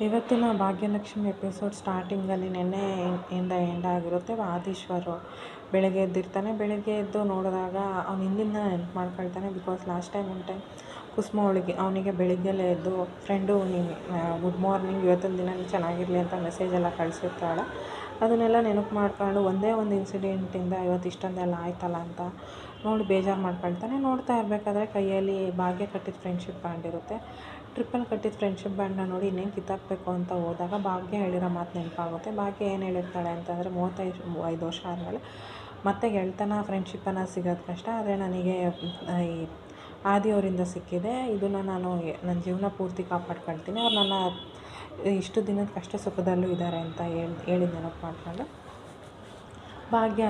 ಇವತ್ತಿನ ಭಾಗ್ಯಲಕ್ಷ್ಮಿ ಎಪಿಸೋಡ್ ಸ್ಟಾರ್ಟಿಂಗಲ್ಲಿ ನೆನ್ನೆ ಇಂದ ಎಂಡ್ ಆಗಿರುತ್ತೆ. ಆದೀಶ್ವರು ಬೆಳಗ್ಗೆ ಎದ್ದಿರ್ತಾನೆ. ಬೆಳಗ್ಗೆ ಎದ್ದು ನೋಡಿದಾಗ ಅವ್ನು ಹಿಂದಿನ ನೆನ್ಪು ಮಾಡ್ಕೊಳ್ತಾನೆ. ಬಿಕಾಸ್ ಲಾಸ್ಟ್ ಟೈಮ್ ಕುಸುಮ ಅವನಿಗೆ ಬೆಳಿಗ್ಗೆಲ್ಲೇ ಎದ್ದು ಫ್ರೆಂಡು ನೀನು ಗುಡ್ ಮಾರ್ನಿಂಗ್, ಇವತ್ತಿನ ದಿನ ನೀನು ಚೆನ್ನಾಗಿರಲಿ ಅಂತ ಮೆಸೇಜೆಲ್ಲ ಕಳಿಸಿರ್ತಾಳೆ. ಅದನ್ನೆಲ್ಲ ನೆನಪು ಮಾಡ್ಕೊಂಡು ಒಂದೇ ಒಂದು ಇನ್ಸಿಡೆಂಟಿಂದ ಇವತ್ತು ಇಷ್ಟೊಂದೆಲ್ಲ ಆಯ್ತಲ್ಲ ಅಂತ ನೋಡಿ ಬೇಜಾರು ಮಾಡ್ಕೊಳ್ತಾನೆ. ನೋಡ್ತಾ ಇರಬೇಕಾದ್ರೆ ಕೈಯಲ್ಲಿ ಭಾಗ್ಯ ಕಟ್ಟಿದ ಫ್ರೆಂಡ್ಶಿಪ್ ಬ್ಯಾಂಡ್ ಇರುತ್ತೆ. ಟ್ರಿಪ್ಪಲ್ಲಿ ಕಟ್ಟಿದ ಫ್ರೆಂಡ್ಶಿಪ್ ಬ್ಯಾಂಡನ್ನ ನೋಡಿ ಇನ್ನೇನು ಕಿತ್ತಾಕಬೇಕು ಅಂತ ಹೋದಾಗ ಭಾಗ್ಯ ಹೇಳಿರೋ ಮಾತು ನೆನಪಾಗುತ್ತೆ. ಭಾಗ್ಯ ಏನು ಹೇಳಿರ್ತಾಳೆ ಅಂತಂದರೆ 35 ವರ್ಷ ಆದಮೇಲೆ ಮತ್ತೆ ಗೆಳ್ತನ ಫ್ರೆಂಡ್ಶಿಪ್ಪನ್ನು ಸಿಗೋದು ಕಷ್ಟ, ಆದರೆ ನನಗೆ ಈ ಆದಿಯವರಿಂದ ಸಿಕ್ಕಿದೆ, ಇದನ್ನು ನಾನು ನನ್ನ ಜೀವನ ಪೂರ್ತಿ ಕಾಪಾಡ್ಕೊಳ್ತೀನಿ, ಅವ್ರು ನನ್ನ ಇಷ್ಟು ದಿನದ ಕಷ್ಟ ಸುಖದಲ್ಲೂ ಇದ್ದಾರೆ ಅಂತ ಹೇಳಿದ ನೆನಪು ಮಾಡ್ಕೊಂಡು ಭಾಗ್ಯ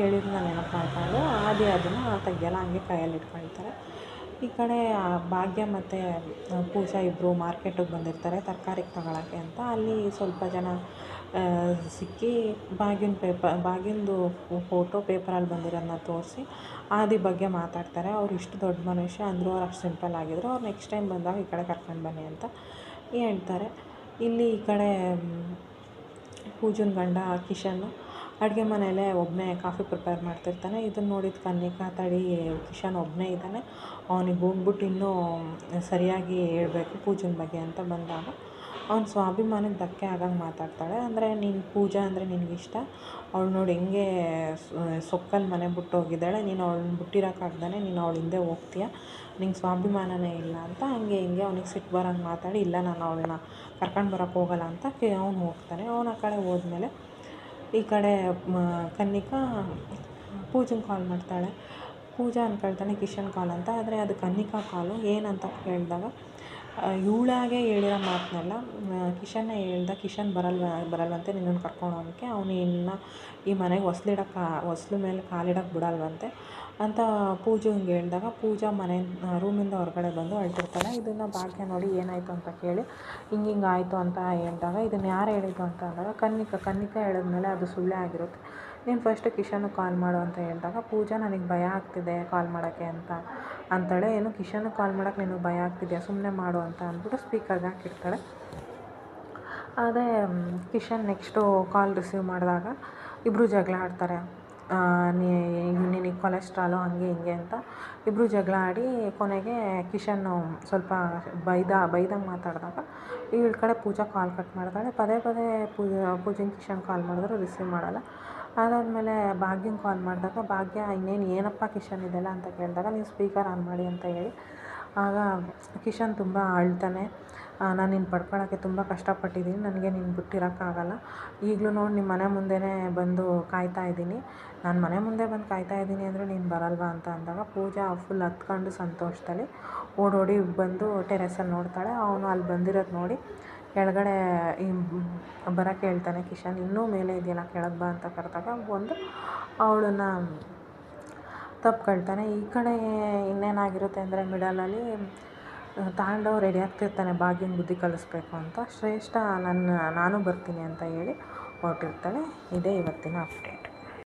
ಹೇಳಿದ್ದನ್ನ ನೆನಪು ಮಾಡ್ಕೊಂಡು ಆದಿ ಅದನ್ನು ತೆಗಿಯಲ್ಲ, ಹಂಗೆ ಕೈಯಲ್ಲಿ ಇಟ್ಕೊಳ್ತಾರೆ. ಈ ಕಡೆ ಭಾಗ್ಯ ಮತ್ತು ಪೂಜಾ ಇಬ್ಬರು ಮಾರ್ಕೆಟಿಗೆ ಬಂದಿರ್ತಾರೆ ತರಕಾರಿ ತಗೊಳ್ಳೋಕ್ಕೆ ಅಂತ. ಅಲ್ಲಿ ಸ್ವಲ್ಪ ಜನ ಸಿಕ್ಕಿ ಭಾಗ್ಯಂದು ಫೋಟೋ ಪೇಪರಲ್ಲಿ ಬಂದಿರೋದನ್ನ ತೋರಿಸಿ ಆದಿ ಬಗ್ಗೆ ಮಾತಾಡ್ತಾರೆ. ಅವ್ರು ಇಷ್ಟು ದೊಡ್ಡ ಮನುಷ್ಯ ಅಂದರೂ ಅವ್ರು ಅಷ್ಟು ಸಿಂಪಲ್ ಆಗಿದ್ರು, ಅವ್ರು ನೆಕ್ಸ್ಟ್ ಟೈಮ್ ಬಂದಾಗ ಈ ಕಡೆ ಕರ್ಕೊಂಡು ಬನ್ನಿ ಅಂತ ಹೇಳ್ತಾರೆ. ಇಲ್ಲಿ ಈ ಕಡೆ ಪೂಜನ್ ಗಂಡ ಕಿಶನ್ನು ಅಡುಗೆ ಮನೆಯಲ್ಲೇ ಒಬ್ಬನೇ ಕಾಫಿ ಪ್ರಿಪೇರ್ ಮಾಡ್ತಿರ್ತಾನೆ. ಇದನ್ನು ನೋಡಿದ ಕನ್ನಿಕಾ ತಡಿ ಕಿಶನ್ ಒಬ್ಬನೇ ಇದ್ದಾನೆ, ಅವನಿಗೆ ಹೋಗ್ಬಿಟ್ಟು ಇನ್ನೂ ಸರಿಯಾಗಿ ಹೇಳ್ಬೇಕು ಪೂಜನ ಬಗ್ಗೆ ಅಂತ ಬಂದಾಗ ಅವ್ನ ಸ್ವಾಭಿಮಾನಕ್ಕೆ ಧಕ್ಕೆ ಆಗಂಗೆ ಮಾತಾಡ್ತಾಳೆ. ಅಂದರೆ ನೀನು ಪೂಜಾ ಅಂದರೆ ನಿನಗಿಷ್ಟ, ಅವಳು ನೋಡಿ ಹೆಂಗೆ ಸೊಕ್ಕಲ್ಲಿ ಮನೆ ಬಿಟ್ಟು ಹೋಗಿದ್ದಾಳೆ, ನೀನು ಅವಳನ್ನ ಬಿಟ್ಟಿರೋಕ್ಕಾಗ್ದಾನೆ ನೀನು ಅವಳ ಹಿಂದೆ ಹೋಗ್ತೀಯ, ನಿಂಗೆ ಸ್ವಾಭಿಮಾನನೇ ಇಲ್ಲ ಅಂತ ಹಿಂಗೆ ಅವ್ನಿಗೆ ಸಿಟ್ಟು ಬರೋಂಗೆ ಮಾತಾಡಿ ಇಲ್ಲ ನಾನು ಅವಳನ್ನ ಕರ್ಕೊಂಡು ಬರೋಕ್ಕೆ ಹೋಗಲ್ಲ ಅಂತ ಅವ್ನು ಹೋಗ್ತಾನೆ. ಅವನ ಆ ಕಡೆ ಹೋದ್ಮೇಲೆ ಈ ಕಡೆ ಕನ್ನಿಕಾ ಪೂಜಂಗೆ ಕಾಲ್ ಮಾಡ್ತಾಳೆ. ಪೂಜಾ ಅಂದ್ಕೊಳ್ತಾನೆ ಕಿಶನ್ ಕಾಲ್ ಅಂತ, ಆದರೆ ಅದು ಕನ್ನಿಕಾ ಕಾಲು. ಏನಂತ ಕೇಳಿದಾಗ ಇವಳಾಗೆ ಹೇಳಿರೋ ಮಾತನ್ನೆಲ್ಲ ಕಿಶನ್ನೇ ಹೇಳ್ದ, ಕಿಶನ್ ಬರಲ್ವಂತೆ ನಿನ್ನನ್ನು ಕರ್ಕೊಂಡು ಹೋಗೋಕ್ಕೆ, ಅವನು ಇನ್ನು ಈ ಮನೆಗೆ ಹೊಸ್ಲು ಮೇಲೆ ಕಾಲಿಡೋಕ್ಕೆ ಬಿಡಲ್ವಂತೆ ಅಂತ ಪೂಜಂಗೆ ಹೇಳಿದಾಗ ಪೂಜಾ ರೂಮಿಂದ ಹೊರಗಡೆ ಬಂದು ಅಳ್ತಿರ್ತಾಳೆ. ಇದನ್ನು ಭಾಗ್ಯ ನೋಡಿ ಏನಾಯಿತು ಅಂತ ಕೇಳಿ ಹಿಂಗೆ ಆಯಿತು ಅಂತ ಹೇಳಿದಾಗ ಇದನ್ನು ಯಾರು ಹೇಳಿದ್ದು ಅಂತ ಅಂದಾಗ ಕನ್ನಿಕಾ ಹೇಳಿದ್ಮೇಲೆ ಅದು ಸುಳ್ಳೇ ಆಗಿರುತ್ತೆ, ನೀನು ಫಸ್ಟು ಕಿಶನ್ಗೆ ಕಾಲ್ ಮಾಡು ಅಂತ ಹೇಳಿದಾಗ ಪೂಜಾ ನನಗೆ ಭಯ ಆಗ್ತಿದೆ ಕಾಲ್ ಮಾಡೋಕ್ಕೆ ಅಂತ ಅಂತಾಳೆ. ಏನು ಕಿಶನ್ಗೆ ಕಾಲ್ ಮಾಡೋಕ್ಕೆ ನಿನಗೆ ಭಯ ಆಗ್ತಿದೆಯಾ, ಸುಮ್ಮನೆ ಮಾಡು ಅಂತ ಅಂದ್ಬಿಟ್ಟು ಸ್ಪೀಕರ್ಗೆ ಹಾಕಿರ್ತಾಳೆ. ಅದೇ ಕಿಶನ್ ನೆಕ್ಸ್ಟು ಕಾಲ್ ರಿಸೀವ್ ಮಾಡಿದಾಗ ಇಬ್ಬರು ಜಗಳ ಆಡ್ತಾರೆ. ನಿನಗೆ ಕೊಲೆಸ್ಟ್ರಾಲು ಹಂಗೆ ಹಿಂಗೆ ಅಂತ ಇಬ್ಬರು ಜಗಳ ಆಡಿ ಕೊನೆಗೆ ಕಿಶನ್ನು ಸ್ವಲ್ಪ ಬೈದಂಗೆ ಮಾತಾಡಿದಾಗ ಈ ಕಡೆ ಪೂಜಾ ಕಾಲ್ ಕಟ್ ಮಾಡ್ತಾಳೆ. ಪದೇ ಪೂಜಂಗೆ ಕಿಶನ್ ಕಾಲ್ ಮಾಡಿದ್ರು ರಿಸೀವ್ ಮಾಡಲ್ಲ. ಅದಾದಮೇಲೆ ಭಾಗ್ಯಂಗೆ ಕಾಲ್ ಮಾಡಿದಾಗ ಭಾಗ್ಯ ಇನ್ನೇನು ಏನಪ್ಪ ಕಿಶನ್ ಇದೆಲ್ಲ ಅಂತ ಕೇಳಿದಾಗ ನೀವು ಸ್ಪೀಕರ್ ಆನ್ ಮಾಡಿ ಅಂತ ಹೇಳಿ ಆಗ ಕಿಶನ್ ತುಂಬ ಅಳ್ತಾನೆ. ನಾನು ನಿನ್ನ ಪಡ್ಕೊಳ್ಳೋಕ್ಕೆ ತುಂಬ ಕಷ್ಟಪಟ್ಟಿದ್ದೀನಿ, ನನಗೆ ನೀನು ಬಿಟ್ಟಿರೋಕ್ಕಾಗಲ್ಲ, ಈಗಲೂ ನೋಡಿ ನಿಮ್ಮ ಮನೆ ಮುಂದೆನೇ ಬಂದು ಕಾಯ್ತಾ ಇದ್ದೀನಿ, ನಾನು ಮನೆ ಮುಂದೆ ಬಂದು ಕಾಯ್ತಾ ಇದ್ದೀನಿ ಅಂದರೆ ನೀನು ಬರಲ್ವಾ ಅಂತ ಅಂದಾಗ ಪೂಜಾ ಫುಲ್ ಹತ್ಕೊಂಡು ಸಂತೋಷದಲ್ಲಿ ಓಡೋಡಿ ಬಂದು ಟೆರೆಸಲ್ಲಿ ನೋಡ್ತಾಳೆ. ಅವನು ಅಲ್ಲಿ ಬಂದಿರೋದು ನೋಡಿ ಕೆಳಗಡೆ ಬರೋಕ್ಕೆ ಹೇಳ್ತಾನೆ ಕಿಶನ್, ಇನ್ನೂ ಮೇಲೆ ಇದೆಯಲ್ಲ ಕೆಳಗೆ ಬಾ ಅಂತ ಕರೆದಾಗ ಬಂದು ಅವಳನ್ನು ತಪ್ಕೊಳ್ತಾನೆ. ಈ ಕಡೆ ಇನ್ನೇನಾಗಿರುತ್ತೆ ಅಂದರೆ ಮಿಡಲಲ್ಲಿ ತಾಂಡವ್ ರೆಡಿ ಆಗ್ತಿರ್ತಾನೆ ಭಾಗ್ಯಂಗೆ ಬುದ್ಧಿ ಕಲಿಸ್ಬೇಕು ಅಂತ. ಶ್ರೇಷ್ಠ ನಾನು ಬರ್ತೀನಿ ಅಂತ ಹೇಳಿ ಹೊರಟಿರ್ತಾಳೆ. ಇದೇ ಇವತ್ತಿನ ಅಪ್ಡೇಟ್.